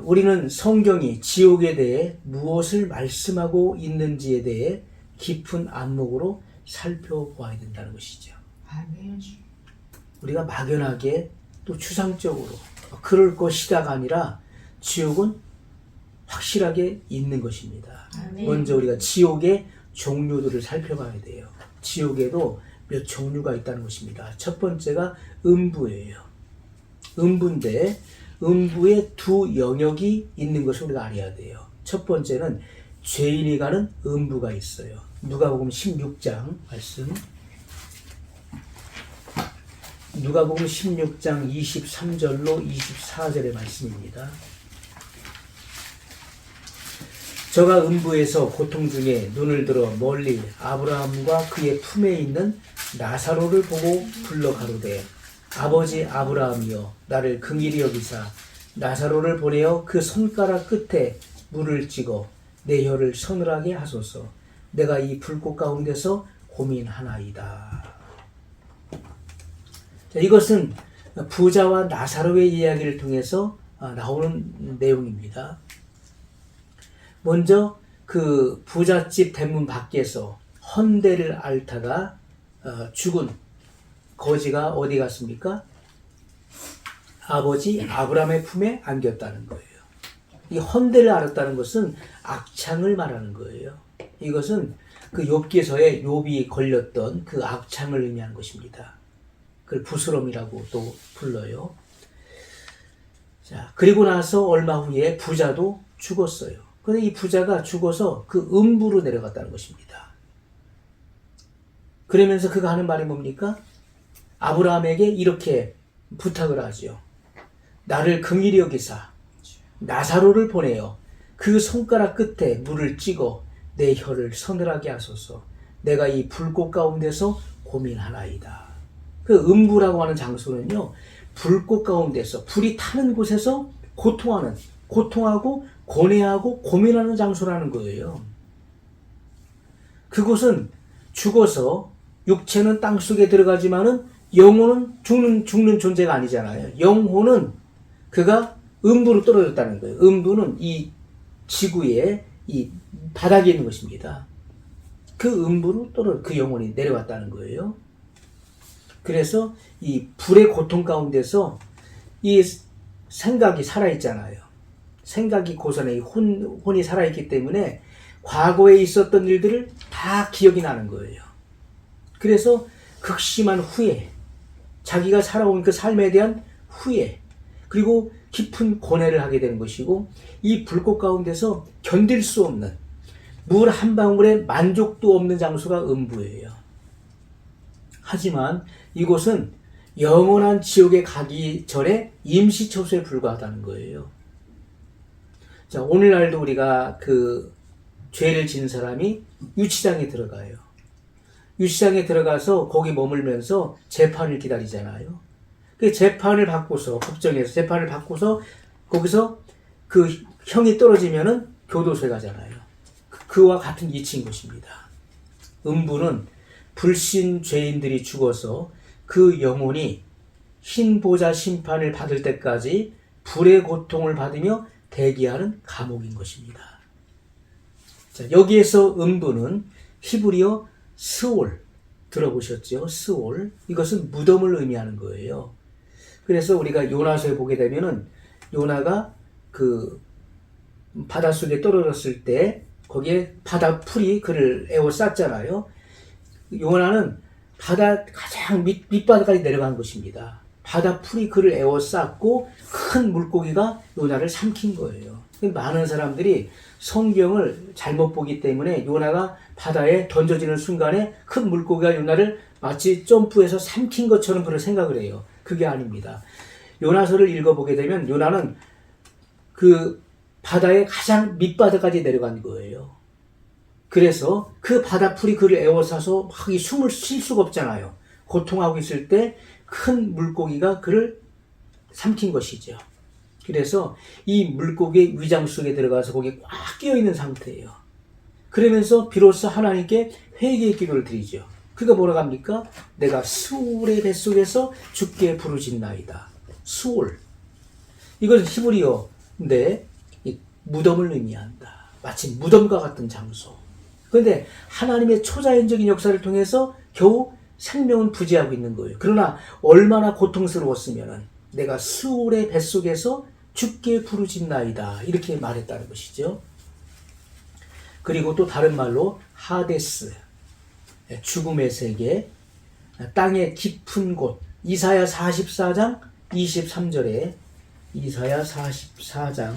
우리는 성경이 지옥에 대해 무엇을 말씀하고 있는지에 대해 깊은 안목으로 살펴보아야 된다는 것이죠. 아멘. 우리가 막연하게 또 추상적으로 그럴 것이다가 아니라 지옥은 확실하게 있는 것입니다. 아멘. 먼저 우리가 지옥의 종류들을 살펴봐야 돼요. 지옥에도 몇 종류가 있다는 것입니다. 첫 번째가 음부예요. 음부인데 음부에 두 영역이 있는 것을 우리가 알아야 돼요. 첫 번째는 죄인이 가는 음부가 있어요. 누가복음 16장 말씀. 누가복음 16장 23절로 24절의 말씀입니다. 저가 음부에서 고통 중에 눈을 들어 멀리 아브라함과 그의 품에 있는 나사로를 보고 불러 가로되 아버지 아브라함이여 나를 긍휼히 여기사 나사로를 보내어 그 손가락 끝에 물을 찍어 내 혀를 서늘하게 하소서. 내가 이 불꽃 가운데서 고민하나이다. 자, 이것은 부자와 나사로의 이야기를 통해서 나오는 내용입니다. 먼저 그 부잣집 대문 밖에서 헌대를 앓다가 죽은 거지가 어디 갔습니까? 아버지 아브라함의 품에 안겼다는 거예요. 이 헌대를 앓았다는 것은 악창을 말하는 거예요. 이것은 그 욥기서에 욥이 걸렸던 그 악창을 의미하는 것입니다. 그걸 부스럼이라고 또 불러요. 자, 그리고 나서 얼마 후에 부자도 죽었어요. 그런데 이 부자가 죽어서 그 음부로 내려갔다는 것입니다. 그러면서 그가 하는 말이 뭡니까? 아브라함에게 이렇게 부탁을 하죠. 나를 긍휼히 여기사 나사로를 보내어 그 손가락 끝에 물을 찍어 내 혀를 서늘하게 하소서. 내가 이 불꽃 가운데서 고민하나이다. 그 음부라고 하는 장소는요, 불꽃 가운데서 불이 타는 곳에서 고통하고 고뇌하고 고민하는 장소라는 거예요. 그곳은 죽어서 육체는 땅속에 들어가지만은 영혼은 죽는 존재가 아니잖아요. 영혼은 그가 음부로 떨어졌다는 거예요. 음부는 이 지구의 이 바닥에 있는 것입니다. 그 음부로 그 영혼이 내려왔다는 거예요. 그래서 이 불의 고통 가운데서 이 생각이 살아있잖아요. 생각이 고선에 혼이 살아있기 때문에 과거에 있었던 일들을 다 기억이 나는 거예요. 그래서 극심한 후회, 자기가 살아온 그 삶에 대한 후회, 그리고 깊은 고뇌를 하게 되는 것이고, 이 불꽃 가운데서 견딜 수 없는, 물 한 방울에 만족도 없는 장소가 음부예요. 하지만 이곳은 영원한 지옥에 가기 전에 임시처소에 불과하다는 거예요. 자, 오늘날도 우리가 그 죄를 지은 사람이 유치장에 들어가요. 유치장에 들어가서 거기 머물면서 재판을 기다리잖아요. 그 재판을 받고서, 법정에서 재판을 받고서 거기서 그 형이 떨어지면은 교도소에 가잖아요. 그와 같은 이치인 것입니다. 음부는 불신 죄인들이 죽어서 그 영혼이 흰 보좌 심판을 받을 때까지 불의 고통을 받으며 대기하는 감옥인 것입니다. 자, 여기에서 음부는 히브리어 스올, 들어보셨죠? 스올. 이것은 무덤을 의미하는 거예요. 그래서 우리가 요나서에 보게 되면은 요나가 그 바닷속에 떨어졌을 때 거기에 바다풀이 그를 에워쌌잖아요. 요나는 바다 가장 밑바닥까지 내려간 것입니다. 바다풀이 그를 에워쌌고 큰 물고기가 요나를 삼킨 거예요. 많은 사람들이 성경을 잘못 보기 때문에 요나가 바다에 던져지는 순간에 큰 물고기가 요나를 마치 점프해서 삼킨 것처럼 그런 생각을 해요. 그게 아닙니다. 요나서를 읽어보게 되면 요나는 그 바다의 가장 밑바닥까지 내려간 거예요. 그래서 그 바다풀이 그를 에워싸서 막 숨을 쉴 수가 없잖아요. 고통하고 있을 때 큰 물고기가 그를 삼킨 것이죠. 그래서 이 물고기의 위장 속에 들어가서 거기에 꽉 끼어있는 상태예요. 그러면서 비로소 하나님께 회개의 기도를 드리죠. 그가 뭐라고 합니까? 내가 스올의 뱃속에서 주께 부르짖나이다. 스올. 이것은 히브리어 근데 이 무덤을 의미한다. 마치 무덤과 같은 장소. 그런데 하나님의 초자연적인 역사를 통해서 겨우 생명은 부재하고 있는 거예요. 그러나 얼마나 고통스러웠으면 내가 스올의 뱃속에서 죽게 부르짖나이다. 이렇게 말했다는 것이죠. 그리고 또 다른 말로 하데스, 죽음의 세계, 땅의 깊은 곳, 이사야 44장 23절에 이사야 44장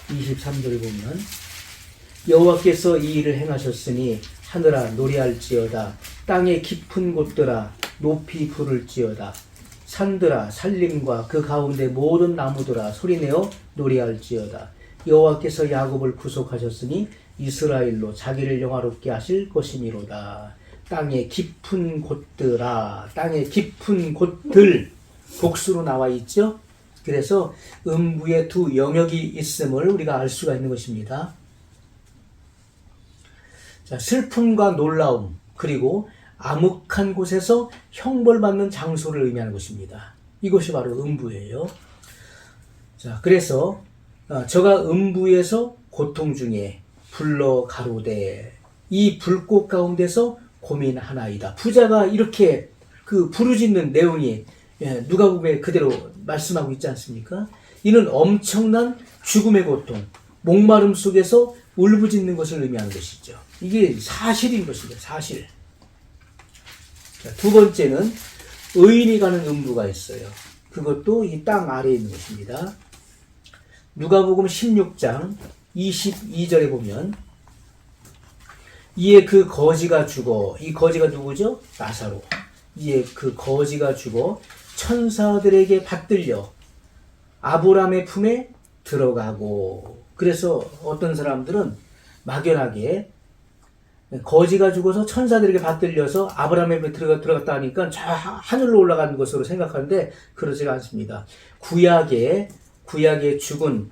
23절에 보면 여호와께서 이 일을 행하셨으니 하늘아 노래할지어다. 땅의 깊은 곳들아 높이 부를지어다. 산들아 산림과 그 가운데 모든 나무들아 소리내어 노래할지어다. 여호와께서 야곱을 구속하셨으니 이스라엘로 자기를 영화롭게 하실 것이미로다. 땅의 깊은 곳들아, 땅의 깊은 곳들, 복수로 나와 있죠. 그래서 음부의 두 영역이 있음을 우리가 알 수가 있는 것입니다. 자, 슬픔과 놀라움, 그리고 암흑한 곳에서 형벌받는 장소를 의미하는 것입니다. 이것이 바로 음부예요. 자, 그래서 저가 음부에서 고통 중에 불러 가로되 이 불꽃 가운데서 고민하나이다. 부자가 이렇게 그 부르짖는 내용이 누가복음에 그대로 말씀하고 있지 않습니까? 이는 엄청난 죽음의 고통, 목마름 속에서 울부짖는 것을 의미하는 것이죠. 이게 사실인 것입니다. 사실. 자, 두 번째는 의인이 가는 음부가 있어요. 그것도 이 땅 아래에 있는 것입니다. 누가복음 16장 22절에 보면 이에 그 거지가 죽어, 이 거지가 누구죠? 나사로. 이에 그 거지가 죽어 천사들에게 받들려 아브라함의 품에 들어가고, 그래서 어떤 사람들은 막연하게 거지가 죽어서 천사들에게 받들려서 아브라함의 품에 들어갔다 하니까 저 하늘로 올라가는 것으로 생각하는데 그러지가 않습니다. 구약에 죽은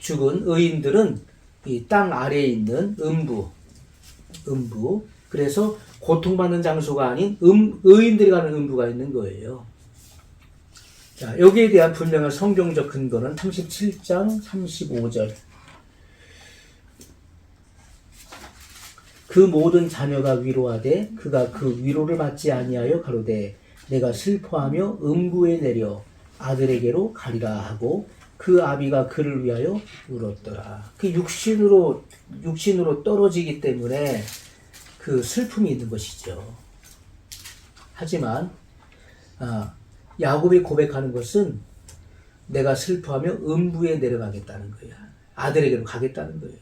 의인들은 이 땅 아래에 있는 음부, 그래서 고통받는 장소가 아닌 의인들이 가는 음부가 있는 거예요. 자, 여기에 대한 분명한 성경적 근거는 37장 35절. 그 모든 자녀가 위로하되 그가 그 위로를 받지 아니하여 가로되 내가 슬퍼하며 음부에 내려 아들에게로 가리라 하고 그 아비가 그를 위하여 울었더라. 그 육신으로 떨어지기 때문에 그 슬픔이 있는 것이죠. 하지만 야곱이 고백하는 것은 내가 슬퍼하며 음부에 내려가겠다는 거야. 아들에게로 가겠다는 거예요.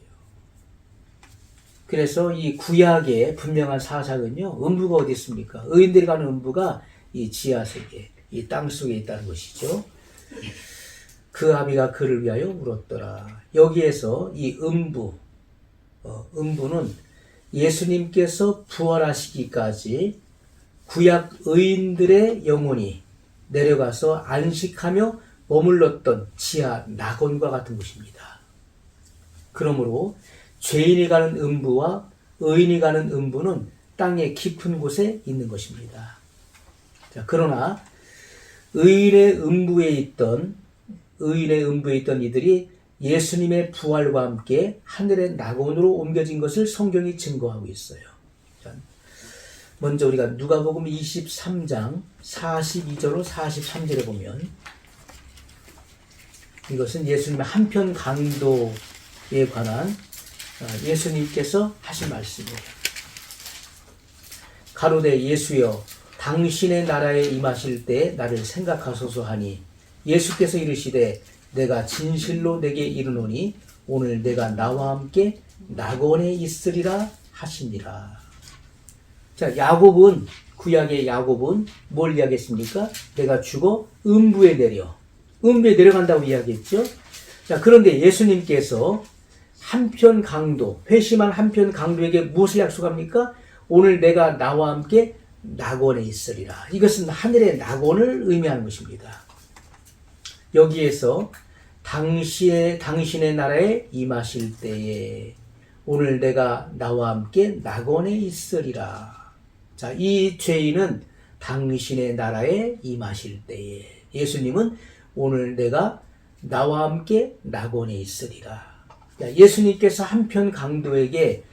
그래서 이 구약의 분명한 사상은요, 음부가 어디 있습니까? 의인들이 가는 음부가 이 지하세계, 이 땅 속에 있다는 것이죠. 그 아비가 그를 위하여 울었더라. 여기에서 이 음부는 예수님께서 부활하시기까지 구약 의인들의 영혼이 내려가서 안식하며 머물렀던 지하 낙원과 같은 곳입니다. 그러므로 죄인이 가는 음부와 의인이 가는 음부는 땅의 깊은 곳에 있는 것입니다. 자, 그러나 의인의 음부에 있던 이들이 예수님의 부활과 함께 하늘의 낙원으로 옮겨진 것을 성경이 증거하고 있어요. 자, 먼저 우리가 누가복음 23장 42절로 43절에 보면 이것은 예수님의 한편 강도에 관한 예수님께서 하신 말씀이에요. 가로되 예수여 당신의 나라에 임하실 때 나를 생각하소서 하니 예수께서 이르시되 내가 진실로 내게 이르노니 오늘 내가 나와 함께 낙원에 있으리라 하시니라. 자, 구약의 야곱은 뭘 이야기했습니까? 내가 죽어 음부에 내려간다고 이야기했죠. 자, 그런데 예수님께서 회심한 한편 강도에게 무엇을 약속합니까? 오늘 내가 나와 함께 낙원에 있으리라. 이것은 하늘의 낙원을 의미하는 것입니다. 여기에서 당신의 나라에 임하실 때에 오늘 내가 나와 함께 낙원에 있으리라. 자, 이 죄인은 당신의 나라에 임하실 때에, 예수님은 오늘 내가 나와 함께 낙원에 있으리라. 예수님께서 한편 강도에게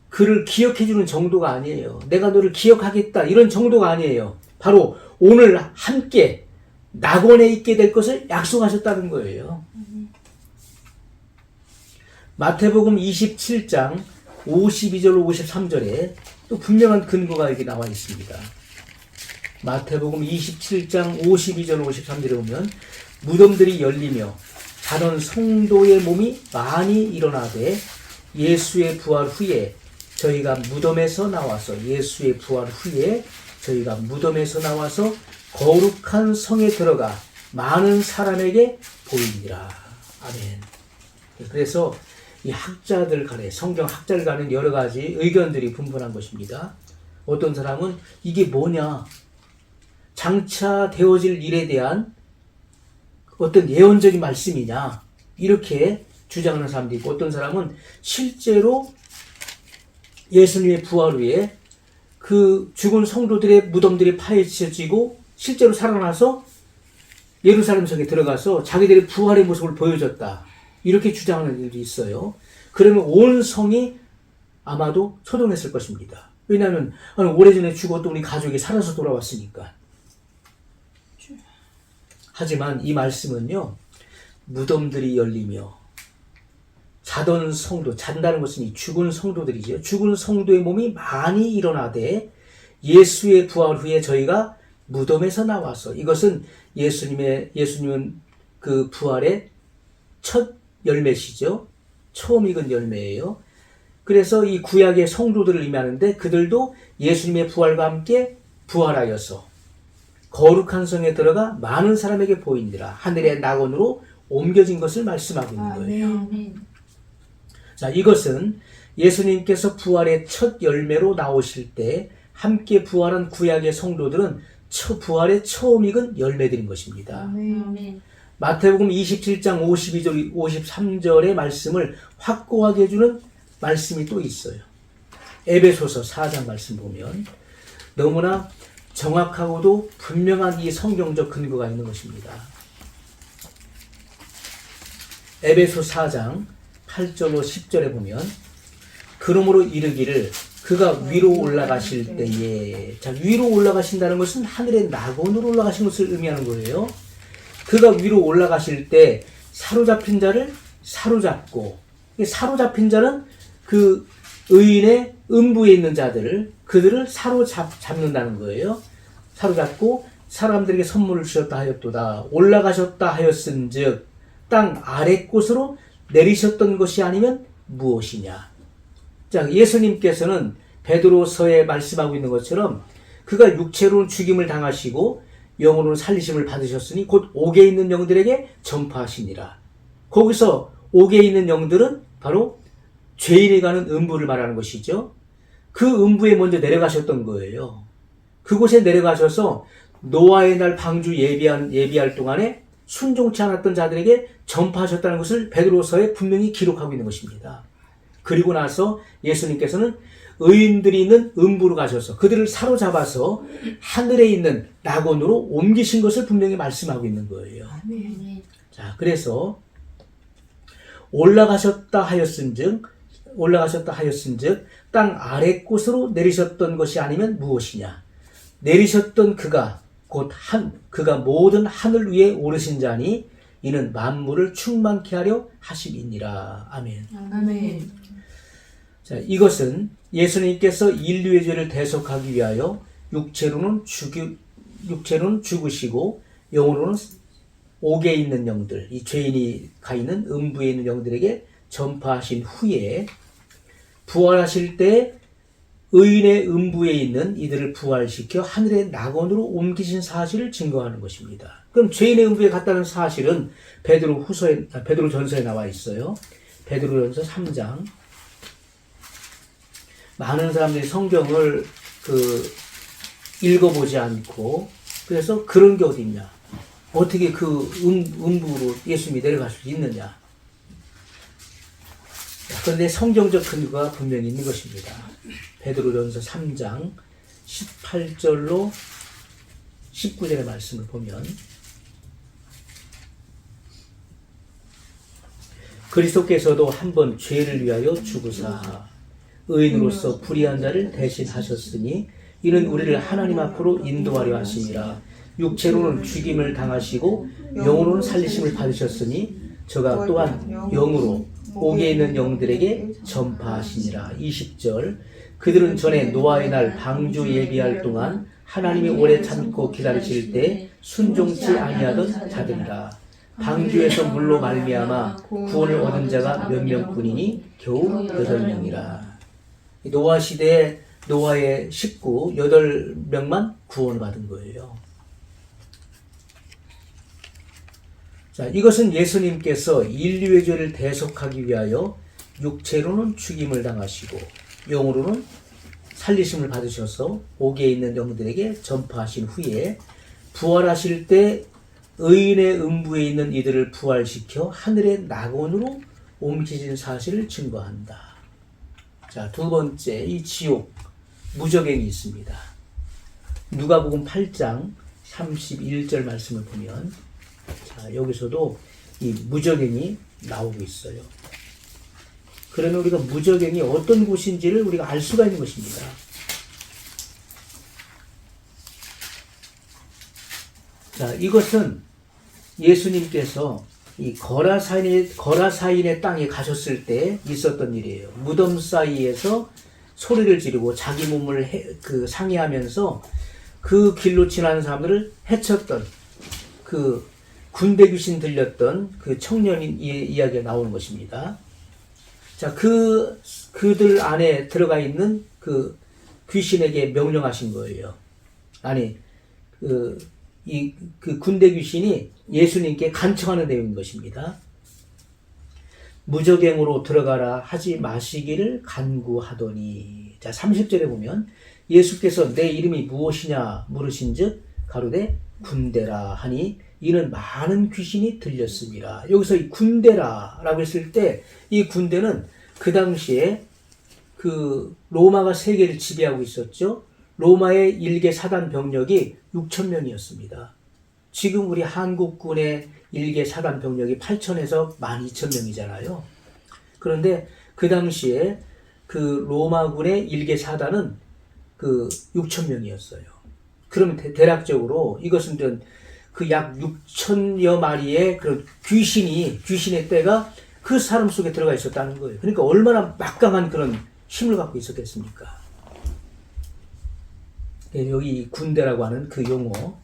그를 기억해주는 정도가 아니에요. 내가 너를 기억하겠다 이런 정도가 아니에요. 바로 오늘 함께 낙원에 있게 될 것을 약속하셨다는 거예요. 마태복음 27장 52절 53절에 또 분명한 근거가 여기 나와 있습니다. 마태복음 27장 52절 53절에 보면 무덤들이 열리며 자던 성도의 몸이 많이 일어나되 예수의 부활 후에 저희가 무덤에서 나와서 거룩한 성에 들어가 많은 사람에게 보이니라. 아멘. 그래서 이 학자들 간에, 성경 학자들 간에 여러 가지 의견들이 분분한 것입니다. 어떤 사람은 이게 뭐냐, 장차 되어질 일에 대한 어떤 예언적인 말씀이냐, 이렇게 주장하는 사람도 있고, 어떤 사람은 실제로 예수님의 부활 후에 그 죽은 성도들의 무덤들이 파헤쳐지고 실제로 살아나서 예루살렘 성에 들어가서 자기들의 부활의 모습을 보여줬다, 이렇게 주장하는 일도 있어요. 그러면 온 성이 아마도 소동했을 것입니다. 왜냐하면 오래전에 죽었던 우리 가족이 살아서 돌아왔으니까. 하지만 이 말씀은요, 무덤들이 열리며 자던 성도, 잔다는 것은 이 죽은 성도들이죠. 죽은 성도의 몸이 많이 일어나되 예수의 부활 후에 저희가 무덤에서 나와서, 이것은 예수님은 그 부활의 첫 열매시죠. 처음 익은 열매예요. 그래서 이 구약의 성도들을 의미하는데 그들도 예수님의 부활과 함께 부활하여서 거룩한 성에 들어가 많은 사람에게 보이니라. 하늘의 낙원으로 옮겨진 것을 말씀하고 있는 거예요. 자, 이것은 예수님께서 부활의 첫 열매로 나오실 때 함께 부활한 구약의 성도들은 부활의 처음 익은 열매들인 것입니다. 아멘. 마태복음 27장 52절, 53절의 말씀을 확고하게 해주는 말씀이 또 있어요. 에베소서 4장 말씀 보면 너무나 정확하고도 분명한 이 성경적 근거가 있는 것입니다. 에베소 4장 8절로 10절에 보면 그러므로 이르기를 그가 위로 올라가실 때에, 자, 위로 올라가신다는 것은 하늘의 낙원으로 올라가신 것을 의미하는 거예요. 그가 위로 올라가실 때 사로잡힌 자를 사로잡고, 사로잡힌 자는 그 의인의 음부에 있는 자들을, 그들을 사로잡는다는 거예요. 사로잡고 사람들에게 선물을 주셨다 하였도다. 올라가셨다 하였은즉 땅 아래 곳으로 내리셨던 것이 아니면 무엇이냐. 자, 예수님께서는 베드로서에 말씀하고 있는 것처럼 그가 육체로는 죽임을 당하시고 영으로는 살리심을 받으셨으니 곧 옥에 있는 영들에게 전파하시니라. 거기서 옥에 있는 영들은 바로 죄인이 가는 음부를 말하는 것이죠. 그 음부에 먼저 내려가셨던 거예요. 그곳에 내려가셔서 노아의 날 방주 예비할 동안에 순종치 않았던 자들에게 전파하셨다는 것을 베드로서에 분명히 기록하고 있는 것입니다. 그리고 나서 예수님께서는 의인들이 있는 음부로 가셔서 그들을 사로잡아서 하늘에 있는 낙원으로 옮기신 것을 분명히 말씀하고 있는 거예요. 자, 그래서 올라가셨다 하였은즉 땅 아래 곳으로 내리셨던 것이 아니면 무엇이냐. 내리셨던 그가 곧 그가 모든 하늘 위에 오르신 자니 이는 만물을 충만케 하려 하심이니라. 아멘. 아멘. 자, 이것은 예수님께서 인류의 죄를 대속하기 위하여 육체로는 죽으시고 영으로는 옥에 있는 영들, 이 죄인이 가 있는 음부에 있는 영들에게 전파하신 후에 부활하실 때 의인의 음부에 있는 이들을 부활시켜 하늘의 낙원으로 옮기신 사실을 증거하는 것입니다. 그럼 죄인의 음부에 갔다는 사실은 베드로전서에 나와 있어요. 베드로전서 3장. 많은 사람들이 성경을 읽어보지 않고, 그래서 그런 게 어디 있냐, 어떻게 그 음부로 예수님이 내려갈 수 있느냐. 그런데 성경적 근거가 분명히 있는 것입니다. 베드로전서 3장 18절로 19절의 말씀을 보면 그리스도께서도 한번 죄를 위하여 죽으사 의인으로서 불의한 자를 대신하셨으니 이는 우리를 하나님 앞으로 인도하려 하심이라. 육체로는 죽임을 당하시고 영으로는 살리심을 받으셨으니 저가 또한 영으로 옥에 있는 영들에게 전파하시니라. 20절 그들은 전에 노아의 날 방주 예비할 동안 하나님이 오래 참고 기다리실 때 순종치 아니하던 자들이라. 방주에서 물로 말미암아 구원을 얻은 자가 몇 명뿐이니 겨우 8명이라. 노아 시대에 노아의 식구 8명만 구원을 받은 거예요. 자, 이것은 예수님께서 인류의 죄를 대속하기 위하여 육체로는 죽임을 당하시고 영으로는 살리심을 받으셔서 옥에 있는 영들에게 전파하신 후에 부활하실 때 의인의 음부에 있는 이들을 부활시켜 하늘의 낙원으로 옮기신 사실을 증거한다. 자, 두 번째, 이 지옥, 무저갱이 있습니다. 누가복음 8장 31절 말씀을 보면, 자, 여기서도 이 무저갱이 나오고 있어요. 그러면 우리가 무저갱이 어떤 곳인지를 우리가 알 수가 있는 것입니다. 자, 이것은 예수님께서 이 거라사인의 땅에 가셨을 때 있었던 일이에요. 무덤 사이에서 소리를 지르고 자기 몸을 상해하면서 그 길로 지나는 사람들을 해쳤던 그 군대 귀신 들렸던 그 청년인 이야기가 나오는 것입니다. 자, 그들 안에 들어가 있는 그 귀신에게 명령하신 거예요. 아니, 그 군대 귀신이 예수님께 간청하는 내용인 것입니다. 무저갱으로 들어가라 하지 마시기를 간구하더니. 자, 30절에 보면 예수께서 내 이름이 무엇이냐 물으신즉 가로되 군대라 하니 이는 많은 귀신이 들렸습니다. 여기서 이 군대라라고 했을 때 이 군대는 그 당시에 그 로마가 세계를 지배하고 있었죠. 로마의 일개 사단 병력이 6,000명이었습니다. 지금 우리 한국군의 일개 사단 병력이 8,000에서 12,000명이잖아요. 그런데 그 당시에 그 로마군의 일개 사단은 그 6,000명이었어요. 그러면 대략적으로 이것은 그 약 6,000여 마리의 그런 귀신의 떼가 그 사람 속에 들어가 있었다는 거예요. 그러니까 얼마나 막강한 그런 힘을 갖고 있었겠습니까? 여기 군대라고 하는 그 용어.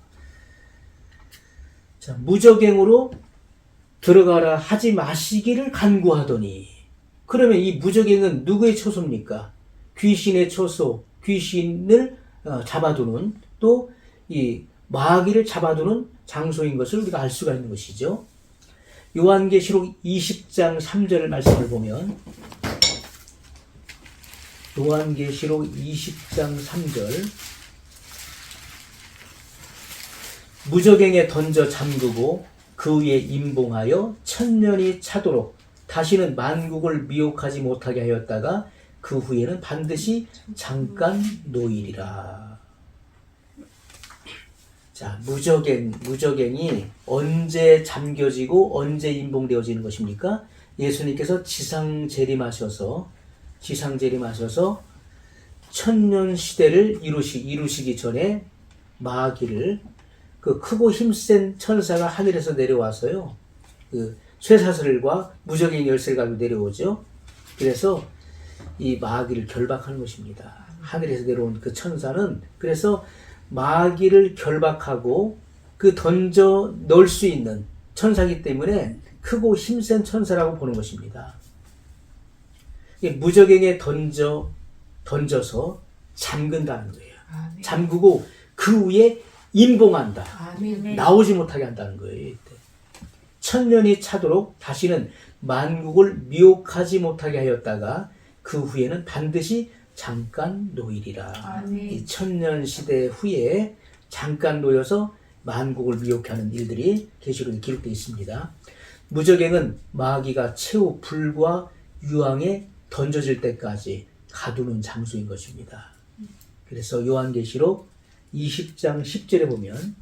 자, 무저갱으로 들어가라 하지 마시기를 간구하더니. 그러면 이 무저갱은 누구의 초소입니까? 귀신의 초소, 귀신을 잡아두는, 또 이 마귀를 잡아두는 장소인 것을 우리가 알 수가 있는 것이죠. 요한계시록 20장 3절 말씀을 보면, 요한계시록 20장 3절 무저갱에 던져 잠그고 그 위에 임봉하여 1000년이 차도록 다시는 만국을 미혹하지 못하게 하였다가 그 후에는 반드시 잠깐 놓이리라. 자, 무저갱이 언제 잠겨지고 언제 임봉되어지는 것입니까? 예수님께서 지상 재림하셔서 1000년 시대를 이루시기 전에 마귀를 그 크고 힘센 천사가 하늘에서 내려와서요. 그 쇠사슬과 무저갱이 열쇠를 가지고 내려오죠. 그래서 이 마귀를 결박하는 것입니다. 하늘에서 내려온 그 천사는 그래서 마귀를 결박하고 그 던져 넣을 수 있는 천사이기 때문에 크고 힘센 천사라고 보는 것입니다. 무저갱에 던져서 잠근다는 거예요. 아멘. 잠그고 그 위에 임봉한다. 아멘. 나오지 못하게 한다는 거예요. 이때. 1000년이 차도록 다시는 만국을 미혹하지 못하게 하였다가 그 후에는 반드시 잠깐 놓이리라. 아멘. 이 1000년 시대 후에 잠깐 놓여서 만국을 미혹해 하는 일들이 계시록에 기록되어 있습니다. 무저갱은 마귀가 최후 불과 유황의 던져질 때까지 가두는 장소인 것입니다. 그래서 요한계시록 20장 10절에 보면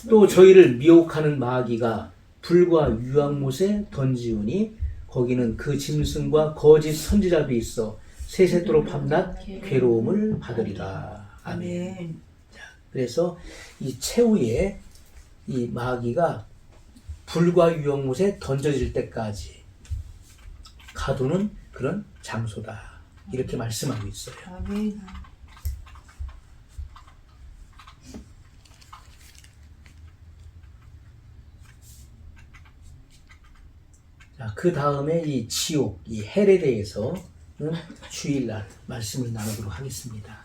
또 저희를 미혹하는 마귀가 불과 유황못에 던지우니 거기는 그 짐승과 거짓 선지자도 있어 세세토록 밤낮 괴로움을 받으리라. 아멘. 자, 그래서 이 최후에 이 마귀가 불과 유황못에 던져질 때까지 가두는 그런 장소다. 이렇게 말씀하고 있어요. 아멘. 자, 그 다음에 이 지옥, 이 헬에 대해서는 주일날 말씀을 나누도록 하겠습니다.